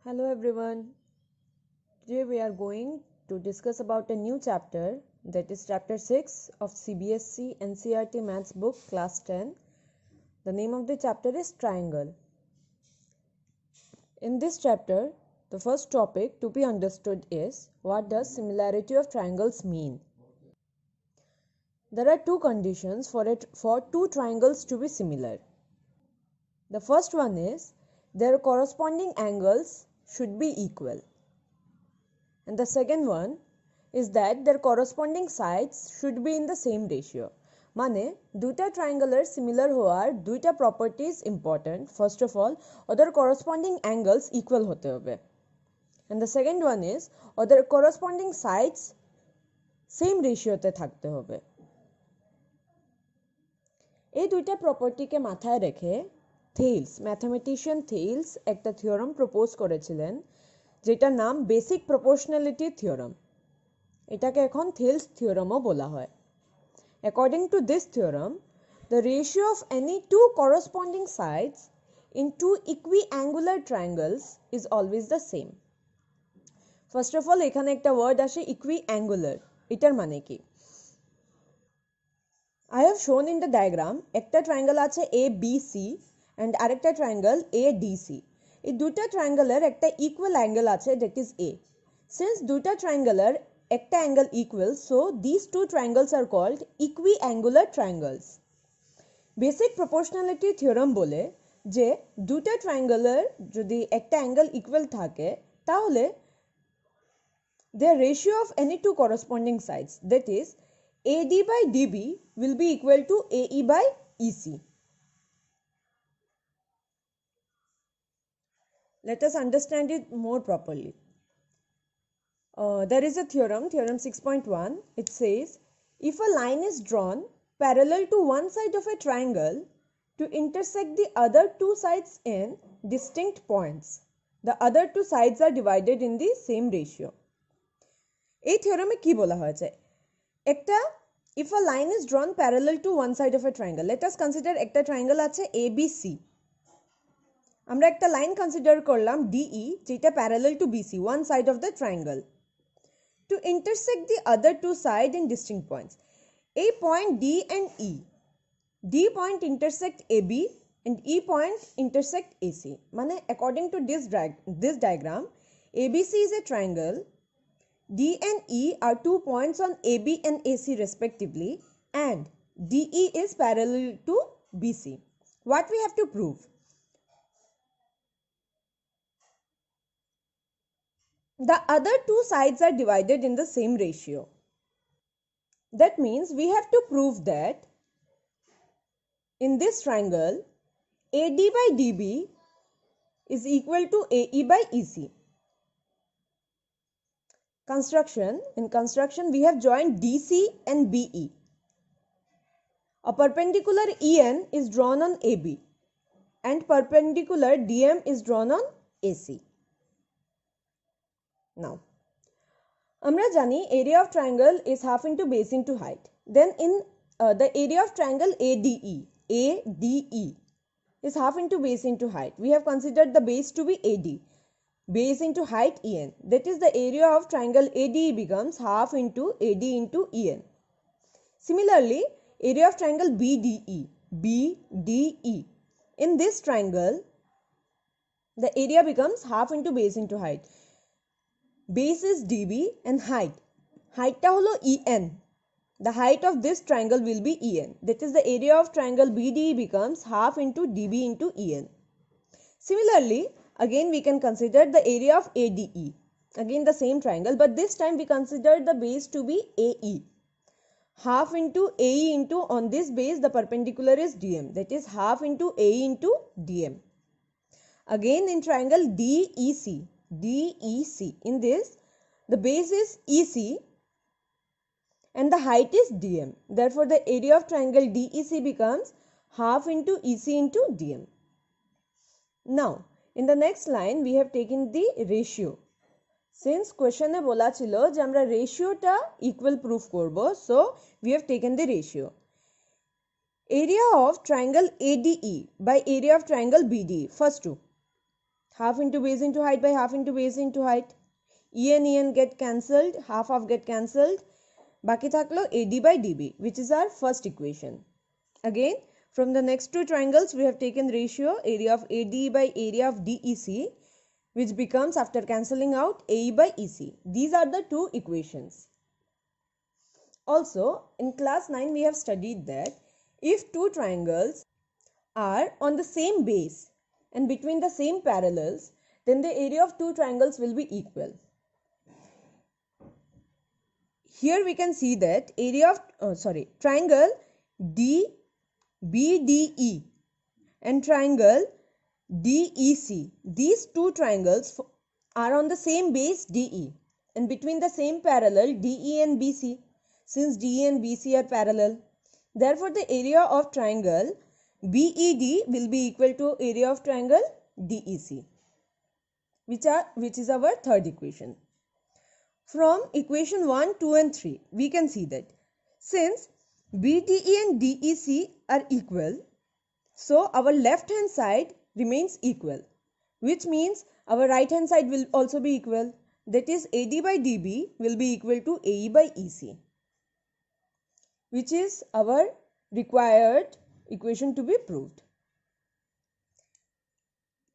Hello everyone. Today we are going to discuss about a new chapter, that is chapter 6 of CBSE NCERT Maths book class 10. The name of the chapter is triangle. In this chapter, the first topic to be understood is what does similarity of triangles mean? There are two conditions for two triangles to be similar. The first one is their corresponding angles should be equal. And the second one is that their corresponding sides should be in the same ratio. মানে দুইটা triangular similar হওয়ার দুইটা properties important. First of all, ওদের corresponding angles equal হতে হবে. And the second one is ওদের corresponding sides same ratio তে থাকতে হবে. এই দুইটা প্রপার্টিকে মাথায় রেখে থেইলস, ম্যাথমেটিশিয়ান থেইলস একটা থিওরাম প্রপোজ করেছিলেন যেটার নাম বেসিক প্রপোর্শনালিটি থিওরাম। এটাকে এখন থেইলস থিওরামও বলা হয়। According to this theorem, the ratio of any two corresponding sides in two equiangular triangles is always the same. First of all, এখানে একটা ওয়ার্ড আসে equiangular. এটার মানে কি? I have shown in the diagram একটা triangle আছে ABC and আরেকটা triangle ADC. এই দুইটা triangle-এর একটা equal angle আছে, that is A. Since দুইটা triangle-এর একটা angle equal, so these two triangles are called equiangular triangles. Basic proportionality theorem বলে যে দুইটা triangle-এর যদি একটা angle equal থাকে তাহলে the ratio of any two corresponding sides, that is AD by DB, will be equal to AE by EC. Let us understand it more properly. There is a theorem, theorem 6.1. It says, if a line is drawn parallel to one side of a triangle to intersect the other two sides in distinct points, the other two sides are divided in the same ratio. এই থিওরামে কি বলা হয়েছে? একটা if a line is drawn parallel to one side of a triangle, let us consider একটা triangle আছে ABC. আমরা একটা line consider করলাম DE যেটা parallel to BC, one side of the triangle, to intersect the other two sides in distinct points. A point D and E. D point intersect AB and E point intersect AC. মানে according to this diagram, ABC is a triangle. D and E are 2 points on AB and AC respectively, and DE is parallel to BC. What we have to prove? The other two sides are divided in the same ratio. That means we have to prove that in this triangle, AD by DB is equal to AE by EC. In construction, we have joined DC and BE. A perpendicular EN is drawn on AB and perpendicular DM is drawn on AC. Now, আমরা জানি area of triangle is half into base into height. Then in the area of triangle ADE is half into base into height. We have considered the base to be AD. Base into height EN. That is the area of triangle ADE becomes half into AD into EN. Similarly, area of triangle BDE. In this triangle, the area becomes half into base into height. Base is DB and height. Height ta holo EN. The height of this triangle will be EN. That is the area of triangle BDE becomes half into DB into EN. Similarly, again we can consider the area of ADE. Again the same triangle, but this time we consider the base to be AE. Half into AE into, on this base the perpendicular is DM. That is half into AE into DM. Again in triangle DEC. In this, the base is EC and the height is DM. Therefore, the area of triangle DEC becomes half into EC into DM. Now, in the next line, we have taken the ratio. Since question e bola chilo je amra ratio ta equal proof korbo, so we have taken the ratio. Area of triangle ADE by area of triangle BDE. First two. half into base into height by half into base into height. En get cancelled, half get cancelled. Baki thaklo AD by DB, which is our first equation. Again, from the next two triangles, we have taken ratio area of AD by area of DEC, which becomes, after cancelling out, AE by EC. These are the two equations. Also, in class 9, we have studied that if two triangles are on the same base and between the same parallels, then the area of two triangles will be equal. Here we can see that area of triangle DBDE and triangle DEC. These two triangles are on the same base DE and between the same parallel DE and BC. Since DE and BC are parallel, therefore the area of triangle BED will be equal to area of triangle DEC, which is our third equation. From equation 1, 2 and 3, we can see that since BDE and DEC are equal, so our left hand side remains equal, which means our right hand side will also be equal. That is, AD by DB will be equal to AE by EC, which is our required equation to be proved.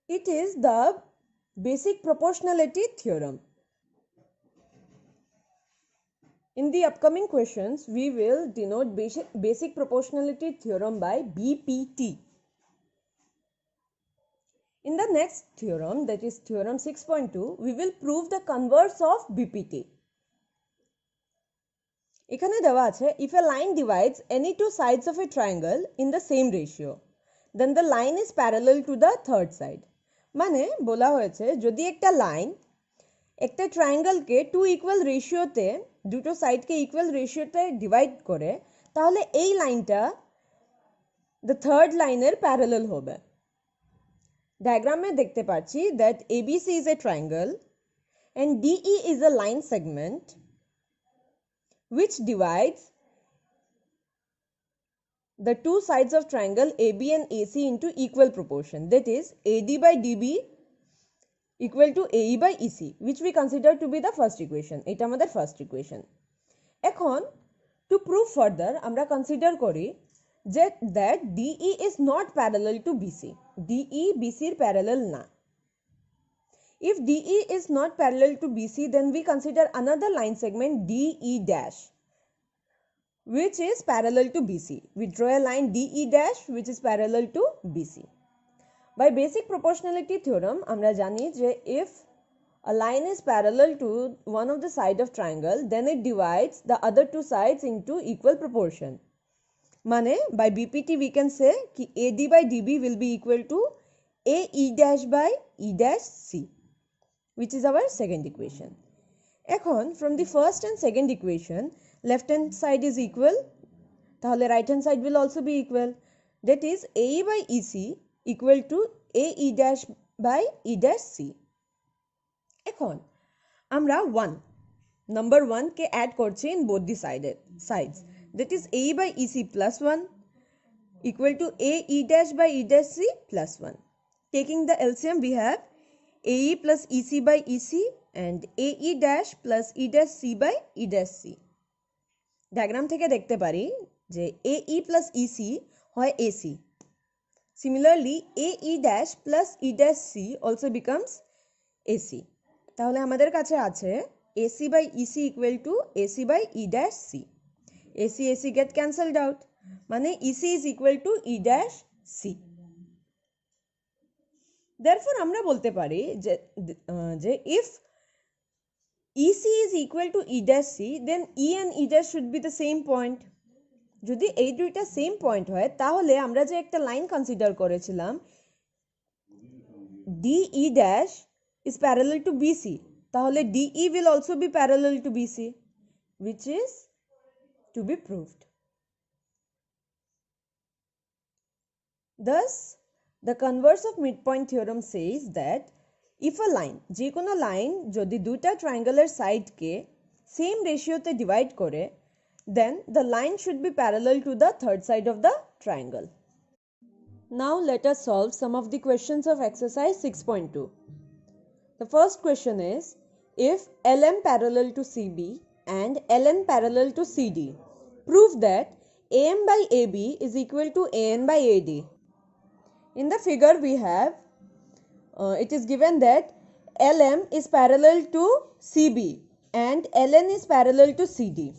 It is the basic proportionality theorem. In the upcoming questions, we will denote basic proportionality theorem by BPT. In the next theorem, that is theorem 6.2, we will prove the converse of BPT. এখানে দেওয়া আছে, if a line divides any two sides of a triangle in the same ratio, then the line is parallel to the third side. মানে বলা হয়েছে, যদি একটা line একটা ট্রায়াঙ্গেলকে two equal রেশিওতে, দুটো সাইডকে ইকুয়াল রেশিওতে ডিভাইড করে, তাহলে এই লাইনটা দ্য থার্ড লাইনের প্যারালাল হবে। ডায়াগ্রামে দেখতে পাচ্ছি that ABC is a triangle and DE is a line segment which divides the two sides of triangle AB and AC into equal proportion. That is, AD by DB equal to AE by EC, which we consider to be the first equation. এটা আমাদের first equation. এখন to prove further, আমরা consider করি that DE is not parallel to BC. DE BC এর parallel না. If DE is not parallel to BC, then we consider another line segment DE dash, which is parallel to BC. We draw a line DE dash which is parallel to BC. By basic proportionality theorem, আমরা জানি যে if a line is parallel to one of the side of triangle, then it divides the other two sides into equal proportion. মানে by BPT we can say कि AD by DB will be equal to AE dash by E dash C, which is our second equation. এখন from the first and second equation, left hand side is equal, তাহলে right hand side will also be equal. That is, AE by EC equal to AE dash by E dash C. এখন আমরা 1 number 1 কে add করছি in both the sides. That is, AE by EC plus 1 equal to AE dash by E dash C plus 1. Taking the LCM, we have AE plus EC by EC and AE dash plus E dash C by E dash C. Diagram থেকে দেখতে পারি যে AE plus EC হয় AC. Similarly, AE dash plus E dash C also becomes AC. তাহলে আমাদের কাছে আছে AC by EC equal to AC by E dash C. AC get cancelled out. মানে EC is equal to E dash C. Therefore, আমরা বলতে পারি যে if EC is equal to E dash C, then E and E dash should be the same point. যদি এই দুইটা same point হয়, তাহলে আমরা যে একটা লাইন কনসিডার করেছিলাম DE dash is parallel to BC, তাহলে DE will also be parallel to BC, which is to be proved. Thus, the converse of midpoint theorem says that if a line, যে কোনো line যদি দুইটা ট্রায়াঙ্গেলের সাইডকে same রেশিওতে divide করে, then the line should be parallel to the third side of the triangle. Now let us solve some of the questions of exercise 6.2. The first question is, if LM parallel to CB and LN parallel to CD, prove that AM by AB is equal to AN by AD. In the figure we have, it is given that LM is parallel to CB and LN is parallel to CD.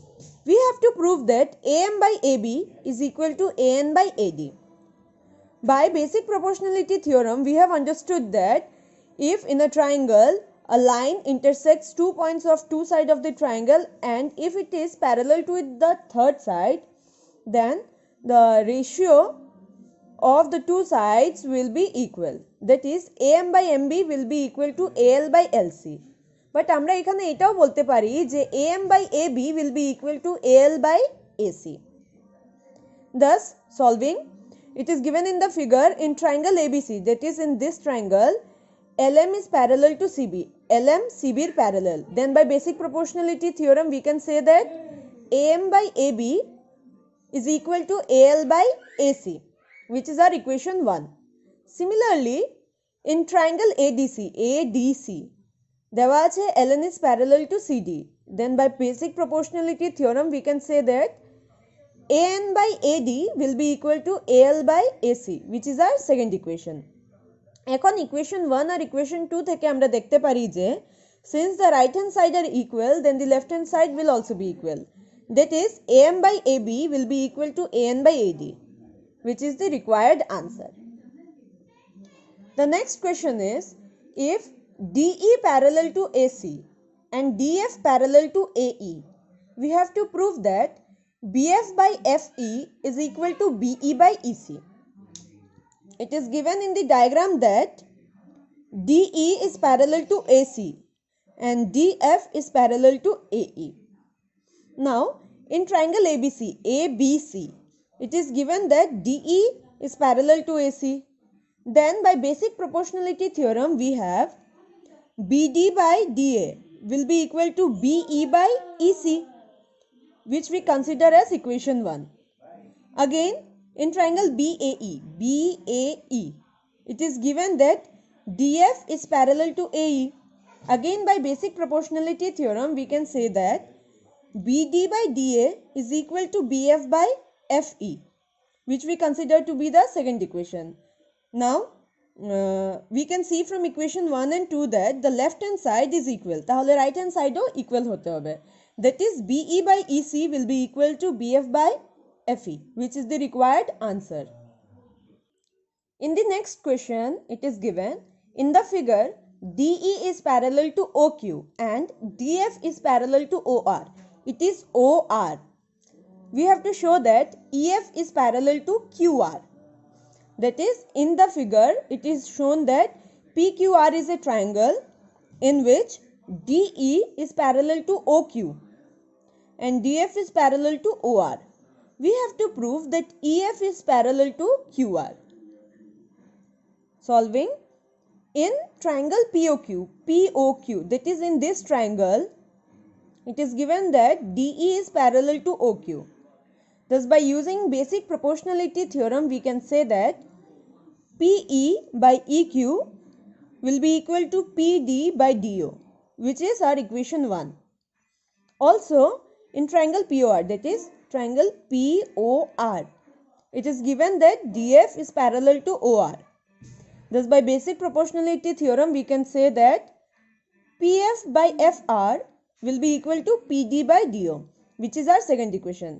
We have to prove that AM by AB is equal to AN by AD. By basic proportionality theorem, we have understood that if in a triangle a line intersects two points of two sides of the triangle and if it is parallel to the third side, then the ratio of the two sides will be equal. That is, AM by MB will be equal to AL by LC. But আমরা এখানে এটাও বলতে পারি যে AM by AB will be equal to AL by AC. Thus, solving, it is given in the figure in triangle ABC, that is in this triangle, LM is parallel to CB. LM, CB parallel. Then by basic proportionality theorem, we can say that AM by AB is equal to AL by AC, which is our equation 1. Similarly, in triangle ADC, দেওয়া আছে LN is parallel to CD. Then by basic proportionality theorem, we can say that AN by AD will be equal to AL by AC, which is our second equation. এখন equation 1 আর equation 2 থেকে আমরা দেখতে পারি যে since the right hand side are equal, then the left hand side will also be equal. That is, AM by AB will be equal to AN by AD, which is the required answer. The next question is, if DE parallel to AC and DF parallel to AE, we have to prove that BF by FE is equal to BE by EC. It is given in the diagram that DE is parallel to AC and DF is parallel to AE. Now, in triangle ABC, it is given that DE is parallel to AC. Then by basic proportionality theorem, we have BD by DA will be equal to BE by EC, which we consider as equation 1. Again, in triangle BAE, it is given that DF is parallel to AE. Again, by basic proportionality theorem, we can say that BD by DA is equal to BF by FE, which we consider to be the second equation. Now, we can see from equation 1 and 2 that the left hand side is equal. তাহলে right hand side ও equal হতে হবে. That is, BE by EC will be equal to BF by FE, which is the required answer. In the next question, it is given in the figure DE is parallel to OQ and DF is parallel to OR. It is OR. We have to show that EF is parallel to QR. That is, in the figure, it is shown that PQR is a triangle in which DE is parallel to OQ and DF is parallel to OR. We have to prove that EF is parallel to QR. Solving, in triangle POQ, that is in this triangle, it is given that DE is parallel to OQ. Thus, by using basic proportionality theorem, we can say that PE by EQ will be equal to PD by DO, which is our equation 1. Also, in triangle POR, that is triangle POR, it is given that DF is parallel to OR. Thus, by basic proportionality theorem, we can say that PF by FR will be equal to PD by DO, which is our second equation.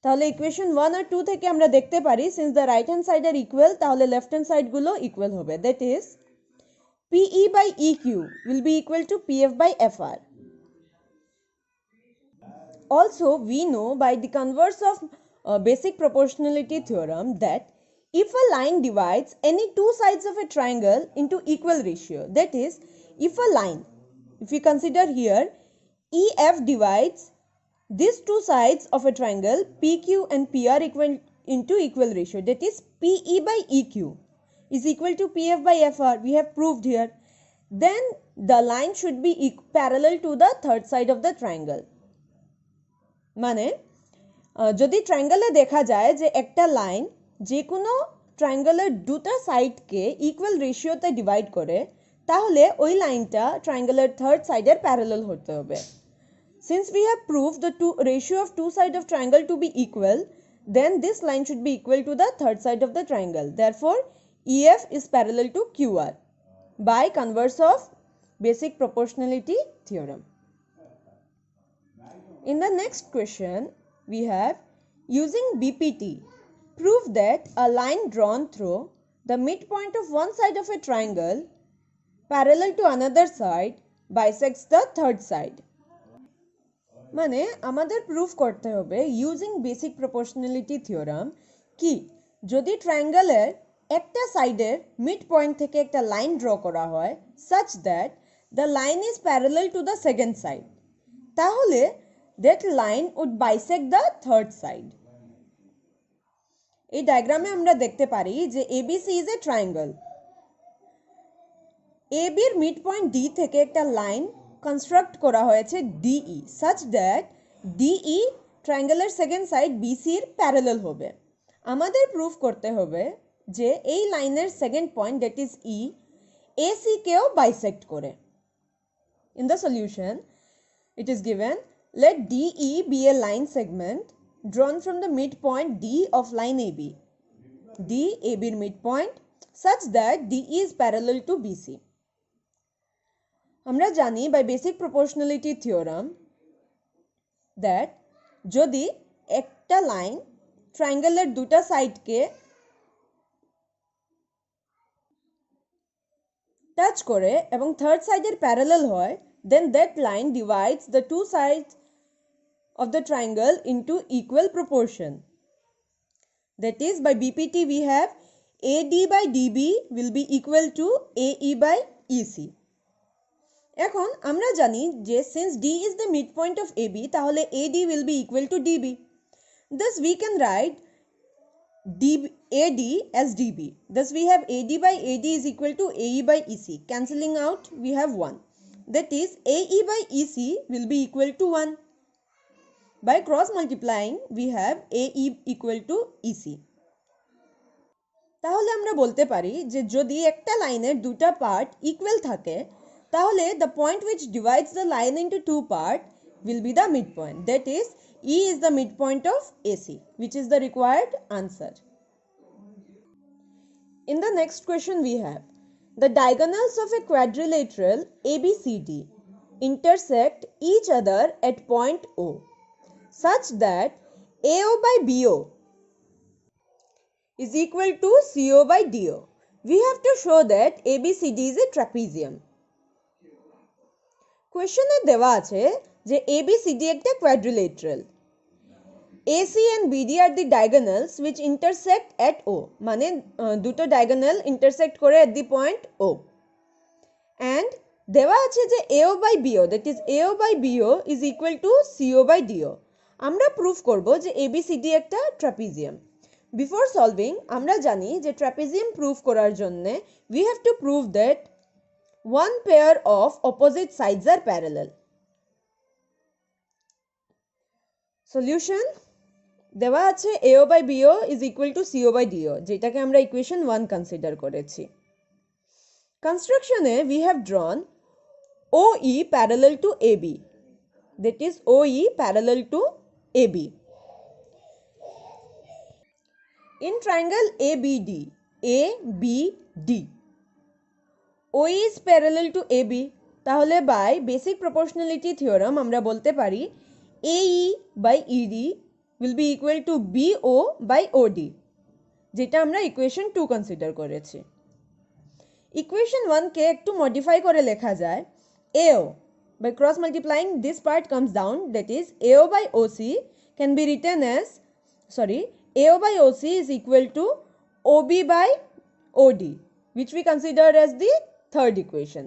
তাহলে equation 1 আর 2 থেকে আমরা দেখতে পারি since the right hand side are equal, তাহলে left hand side গুলো equal হবে. That is, PE by EQ will be equal to PF by FR. Also, we know by the converse of basic proportionality theorem that if a line divides any two sides of a triangle into equal ratio, that is, if a line, if we consider here EF divides these two sides of a triangle PQ and PR into equal ratio, that is, PE by EQ is equal to PF by FR. We have proved here. Then the line should be parallel to the third side of the triangle. মানে যদি ট্রায়াঙ্গলে দেখা যায় যে একটা line যে কোনো ট্রায়াঙ্গেলের দুটো সাইডকে equal রেশিওতে divide করে তাহলে ওই লাইনটা ট্রায়াঙ্গেলের থার্ড সাইডের প্যারালাল হতে হবে। Since we have proved the ratio of two sides of triangle to be equal, then this line should be equal to the third side of the triangle. Therefore, EF is parallel to QR by converse of basic proportionality theorem. In the next question, we have using BPT, prove that a line drawn through the midpoint of one side of a triangle parallel to another side bisects the third side. মানে আমাদের proof করতে হবে using basic proportionality theorem কি যদি ট্রায়াঙ্গেলের একটা সাইডের mid point থেকে একটা লাইন ড্র করা হয় such that the line is parallel to the second side তাহলে that line would bisect the third side. এই ডায়াগ্রামে আমরা দেখতে পারি যে এবিসি ইজ এ ট্রায়াঙ্গেল। এবির মিড পয়েন্ট ডি থেকে একটা লাইন কনস্ট্রাক্ট করা হয়েছে ডিই সাচ দ্যাট ডিই ট্রায়াঙ্গেলের সেকেন্ড সাইড বিসির প্যারালাল হবে। আমাদের প্রুফ করতে হবে যে এই লাইনের second point that is E AC কেও বাইসেক্ট করে। In the solution it is given let DE be a line segment drawn from the midpoint D of line AB. D AB midpoint such that DE is parallel to BC. আমরা জানি by basic proportionality theorem that যদি একটা line ট্রায়াঙ্গেলের দুটো সাইডকে touch করে এবং third সাইডের parallel হয় then that line divides the two sides of the triangle into equal proportion. That is, by BPT we have AD by DB will be equal to AE by EC. এখন আমরা জানি যে since D is the midpoint of AB তাহলে AD will be equal to DB. Thus we can write AD as DB. Thus we have AD by AD is equal to AE by EC. Cancelling out we have 1. That is AE by EC will be equal to 1. By cross multiplying we have AE equal to EC. তাহলে আমরা বলতে পারি যে যদি একটা লাইনের দুটো part equal থাকে তাহলে the point which divides the line into two parts will be the midpoint. That is E is the midpoint of AC, which is the required answer. In the next question we have the diagonals of a quadrilateral ABCD intersect each other at point O such that AO by BO is equal to CO by DO. We have to show that ABCD is a trapezium. Question এ দেওয়া আছে যে ABCD একটা quadrilateral. AC and BD are the diagonals which intersect at O. মানে দুটো diagonal intersect করে at the point O. And দেওয়া আছে যে AO by BO, that is AO by BO is equal to CO by DO. আমরা proof করব যে ABCD একটা ট্রাপিজিয়াম। বিফোর সলভিং আমরা জানি যে ট্রাপিজিয়াম প্রুফ করার জন্য we have to prove that one pair of opposite sides are parallel. Solution দেওয়া আছে AO by BO is equal to CO by DO, যেটাকে আমরা ইকুয়েশন 1 কনসিডার করেছি। কনস্ট্রাকশনে we have drawn OE parallel to AB, that is OE parallel to AB. In triangle ABD, OE is parallel to AB, তাহলে by basic proportionality theorem আমরা বলতে পারি AE by ED will be equal to BO by OD, যেটা আমরা equation 2 consider করেছি। Equation 1 কে একটু modify করে লেখা যায় AO by cross multiplying this part comes down, that is AO by OC can be written as AO by OC is equal to OB by OD, which we consider as the third equation.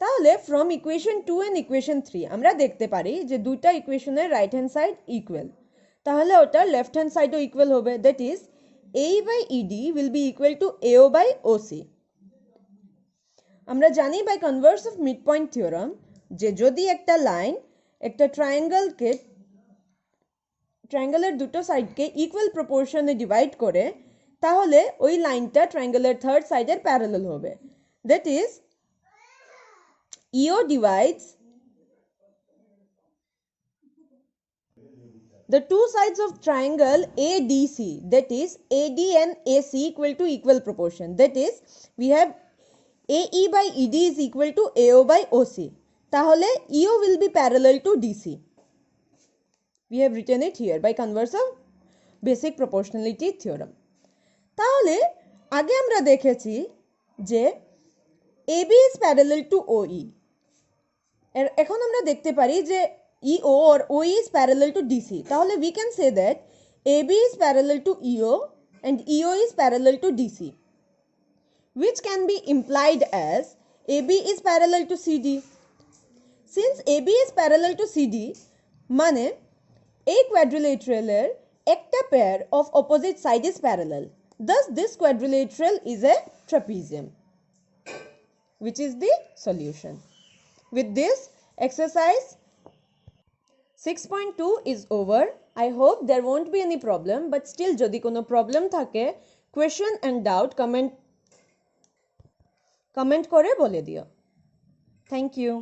তাহলে from equation 2 and equation 3 আমরা দেখতে পারি যে দুটো ইকুয়েশনের right hand side equal, তাহলে ওটা left hand সাইডও ইকুয়াল হবে, that is AE by ED will be equal to AO by OC. আমরা জানি by converse of mid point theorem যে যদি একটা লাইন একটা ট্রায়াঙ্গেলের দুটো সাইডকে ইকুয়াল প্রপোর্শনে ডিভাইড করে তাহলে ওই লাইনটা ট্রায়াঙ্গেলের থার্ড সাইডের প্যারালাল হবে। That is EO divides the two sides of triangle ADC, that is AD and AC equal to equal proportion. That is we have AE by ED is equal to AO by OC. তাহলে EO will be parallel to DC. We have written it here by converse of basic proportionality theorem. তাহলে আগে আমরা দেখেছি যে AB is parallel to OE. এখন আমরা দেখতে পারি যে EO or OE is parallel to DC. তাহলে we can say that AB is parallel to EO and EO is parallel to DC, which can be implied as AB is parallel to CD. Since AB is parallel to CD, মানে এই quadrilateral একটা pair of opposite side is parallel. Thus this quadrilateral is a trapezium, which is the solution. With this, exercise 6.2 is over. I hope there won't be any problem, but still যদি কোনো problem থাকে, question and doubt comment করে বলে দিও. Thank you.